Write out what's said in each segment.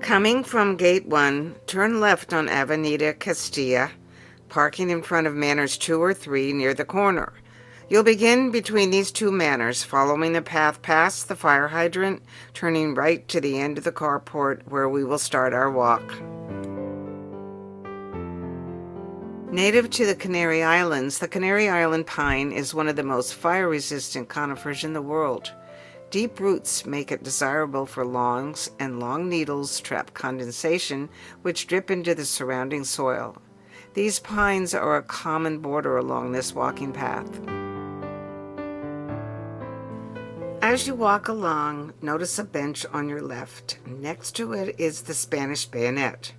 Coming from Gate 1, turn left on Avenida Castilla, parking in front of Manors 2 or 3 near the corner. You'll begin between these two manors, following the path past the fire hydrant, turning right to the end of the carport where we will start our walk. Native to the Canary Islands, the Canary Island pine is one of the most fire-resistant conifers in the world. Deep roots make it desirable for lawns, and long needles trap condensation, which drip into the surrounding soil. These pines are a common border along this walking path. As you walk along, notice a bench on your left. Next to it is the Spanish bayonet.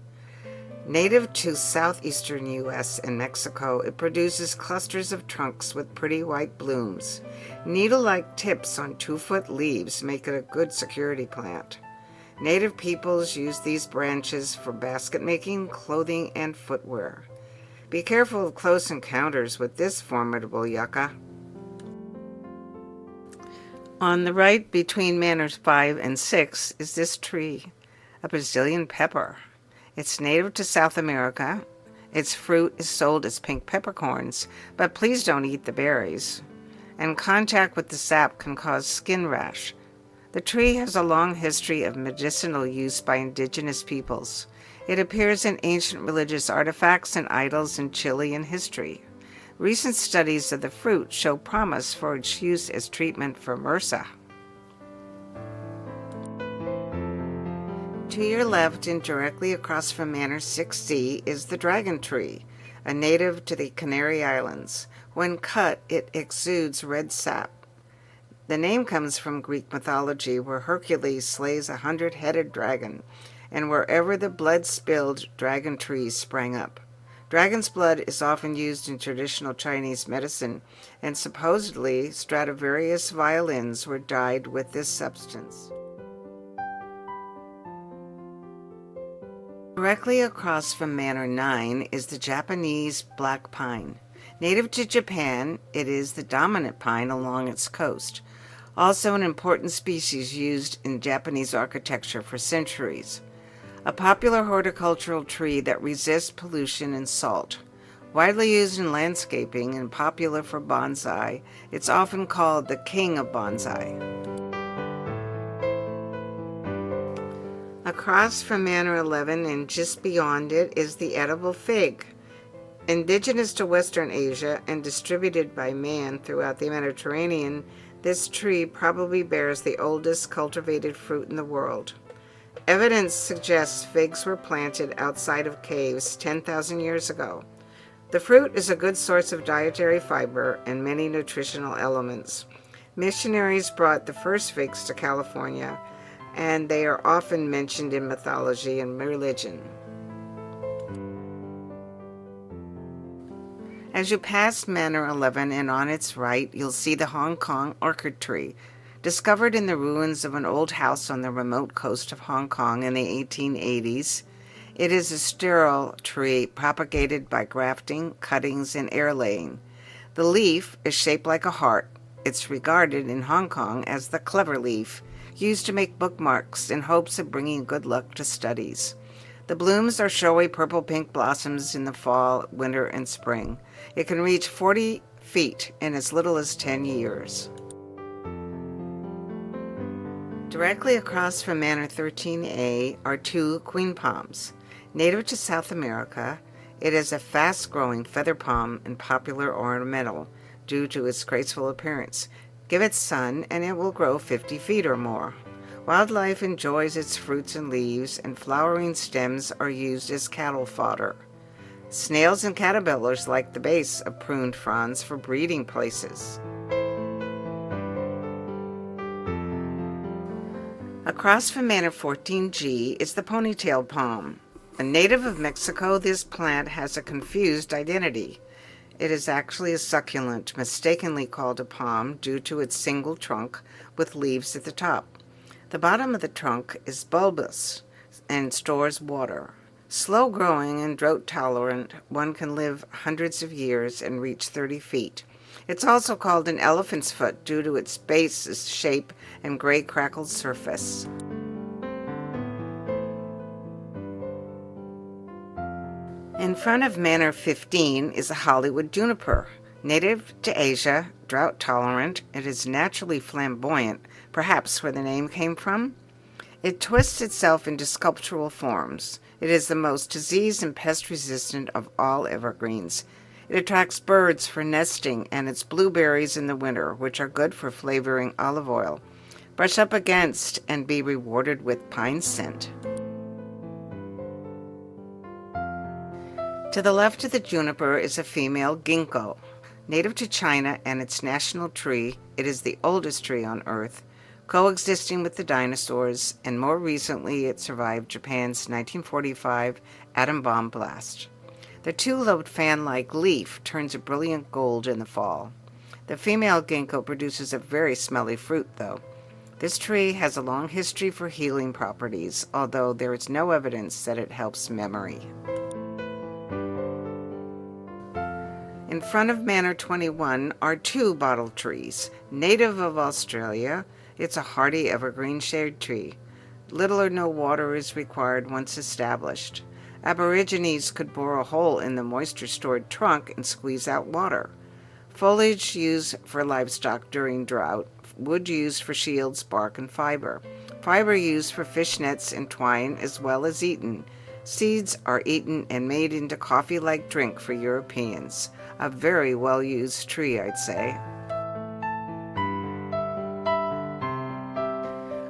Native to southeastern U.S. and Mexico, it produces clusters of trunks with pretty white blooms. Needle-like tips on 2-foot leaves make it a good security plant. Native peoples use these branches for basket making, clothing, and footwear. Be careful of close encounters with this formidable yucca. On the right, between Manors 5 and 6, is this tree, a Brazilian pepper. It's native to South America. Its fruit is sold as pink peppercorns, but please don't eat the berries. And contact with the sap can cause skin rash. The tree has a long history of medicinal use by indigenous peoples. It appears in ancient religious artifacts and idols in Chile and history. Recent studies of the fruit show promise for its use as treatment for MRSA. To your left and directly across from Manor 6C is the dragon tree, a native to the Canary Islands. When cut, it exudes red sap. The name comes from Greek mythology, where Hercules slays a 100-headed dragon, and wherever the blood spilled, dragon trees sprang up. Dragon's blood is often used in traditional Chinese medicine, and supposedly Stradivarius violins were dyed with this substance. Directly across from Manor 9 is the Japanese black pine. Native to Japan, it is the dominant pine along its coast. Also an important species used in Japanese architecture for centuries. A popular horticultural tree that resists pollution and salt. Widely used in landscaping and popular for bonsai, it's often called the king of bonsai. Across from Manor 11 and just beyond it is the edible fig. Indigenous to Western Asia and distributed by man throughout the Mediterranean, this tree probably bears the oldest cultivated fruit in the world. Evidence suggests figs were planted outside of caves 10,000 years ago. The fruit is a good source of dietary fiber and many nutritional elements. Missionaries brought the first figs to California, and they are often mentioned in mythology and religion. As you pass Manor 11 and on its right, you'll see the Hong Kong orchid tree, discovered in the ruins of an old house on the remote coast of Hong Kong in the 1880s. It is a sterile tree propagated by grafting, cuttings, and air laying. The leaf is shaped like a heart. It's regarded in Hong Kong as the clever leaf, used to make bookmarks in hopes of bringing good luck to studies. The blooms are showy purple-pink blossoms in the fall, winter, and spring. It can reach 40 feet in as little as 10 years. Directly across from Manor 13A are 2 queen palms. Native to South America, it is a fast-growing feather palm and popular ornamental due to its graceful appearance. Give it sun and it will grow 50 feet or more. Wildlife enjoys its fruits and leaves, and flowering stems are used as cattle fodder. Snails and caterpillars like the base of pruned fronds for breeding places. Across from Manor 14G is the Ponytail Palm. A native of Mexico, this plant has a confused identity. It is actually a succulent, mistakenly called a palm due to its single trunk with leaves at the top. The bottom of the trunk is bulbous and stores water. Slow growing and drought tolerant, one can live hundreds of years and reach 30 feet. It's also called an elephant's foot due to its base's shape and gray crackled surface. In front of Manor 15 is a Hollywood juniper. Native to Asia, drought tolerant, it is naturally flamboyant, perhaps where the name came from. It twists itself into sculptural forms. It is the most disease and pest resistant of all evergreens. It attracts birds for nesting and its blueberries in the winter, which are good for flavoring olive oil. Brush up against and be rewarded with pine scent. To the left of the juniper is a female Gingko. Native to China and its national tree, it is the oldest tree on Earth, coexisting with the dinosaurs, and more recently it survived Japan's 1945 atom bomb blast. The two-lobed fan-like leaf turns a brilliant gold in the fall. The female ginkgo produces a very smelly fruit, though. This tree has a long history for healing properties, although there is no evidence that it helps memory. In front of Manor 21 are two bottle trees. Native of Australia, it's a hardy evergreen shade tree. Little or no water is required once established. Aborigines could bore a hole in the moisture-stored trunk and squeeze out water. Foliage used for livestock during drought. Wood used for shields, bark, and fiber. Fiber used for fish nets and twine, as well as eaten. Seeds are eaten and made into coffee-like drink for Europeans. A very well-used tree, I'd say.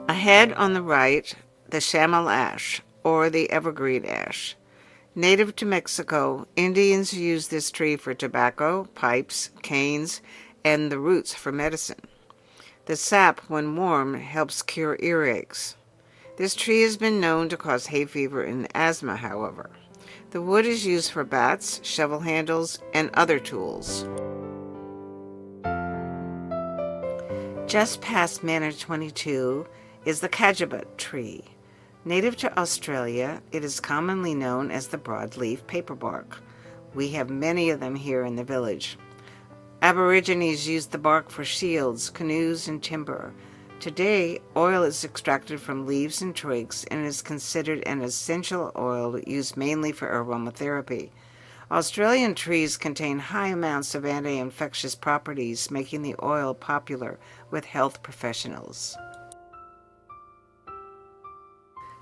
Ahead on the right, the chamal ash, or the evergreen ash. Native to Mexico, Indians use this tree for tobacco, pipes, canes, and the roots for medicine. The sap, when warm, helps cure earaches. This tree has been known to cause hay fever and asthma, however. The wood is used for bats, shovel handles, and other tools. Just past Manor 22 is the Catchable Tree. Native to Australia, it is commonly known as the broadleaf paperbark. We have many of them here in the village. Aborigines used the bark for shields, canoes, and timber. Today, oil is extracted from leaves and twigs and is considered an essential oil used mainly for aromatherapy. Australian trees contain high amounts of anti-infectious properties, making the oil popular with health professionals.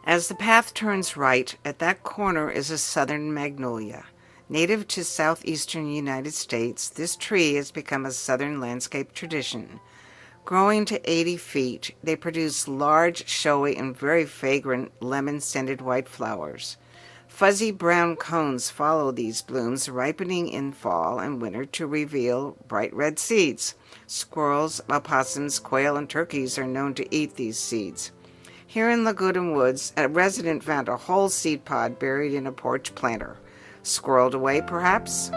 As the path turns right, at that corner is a southern magnolia. Native to southeastern United States, this tree has become a southern landscape tradition. Growing to 80 feet, they produce large, showy, and very fragrant lemon-scented white flowers. Fuzzy brown cones follow these blooms, ripening in fall and winter to reveal bright red seeds. Squirrels, opossums, quail, and turkeys are known to eat these seeds. Here in Laguna Woods, a resident found a whole seed pod buried in a porch planter. Squirreled away, perhaps?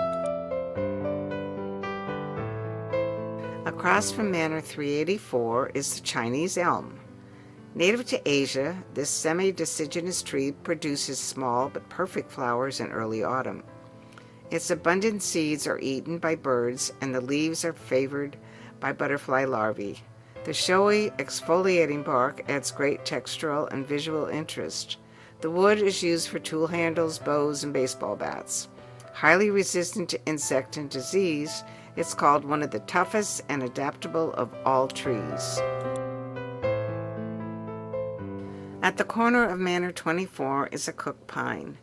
Across from Manor 384 is the Chinese elm. Native to Asia, this semi-deciduous tree produces small but perfect flowers in early autumn. Its abundant seeds are eaten by birds, and the leaves are favored by butterfly larvae. The showy, exfoliating bark adds great textural and visual interest. The wood is used for tool handles, bows, and baseball bats. Highly resistant to insect and disease, it's called one of the toughest and adaptable of all trees. At the corner of Manor 24 is a cook pine.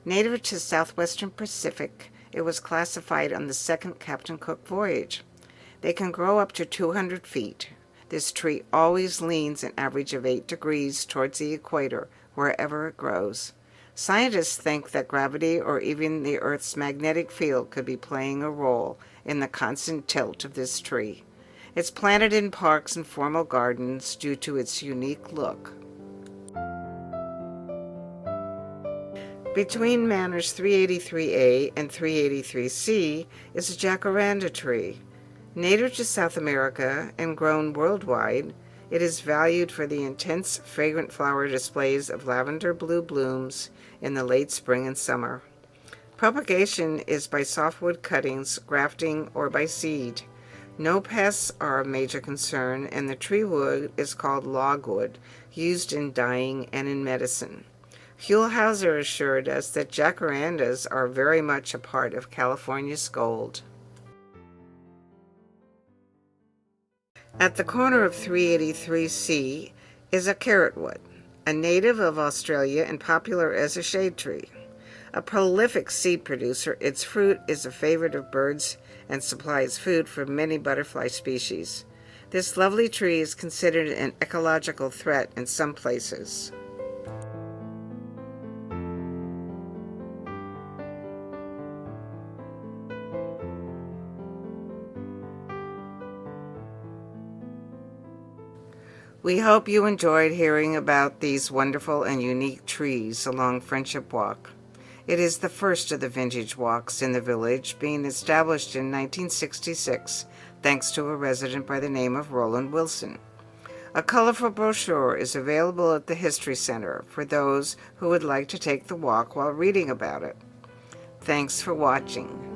Native to southwestern Pacific, it was classified on the second Captain Cook voyage. They can grow up to 200 feet. This tree always leans an average of 8 degrees towards the equator, wherever it grows. Scientists think that gravity or even the Earth's magnetic field could be playing a role in the constant tilt of this tree. It's planted in parks and formal gardens due to its unique look. Between Manors 383A and 383C is a Jacaranda Tree. Native to South America and grown worldwide, it is valued for the intense, fragrant flower displays of lavender blue blooms in the late spring and summer. Propagation is by softwood cuttings, grafting, or by seed. No pests are a major concern, and the tree wood is called logwood, used in dyeing and in medicine. Huelhauser assured us that jacarandas are very much a part of California's gold. At the corner of 383C is a carrotwood, a native of Australia and popular as a shade tree. A prolific seed producer, its fruit is a favorite of birds and supplies food for many butterfly species. This lovely tree is considered an ecological threat in some places. We hope you enjoyed hearing about these wonderful and unique trees along Friendship Walk. It is the first of the vintage walks in the village, being established in 1966 thanks to a resident by the name of Roland Wilson. A colorful brochure is available at the History Center for those who would like to take the walk while reading about it. Thanks for watching.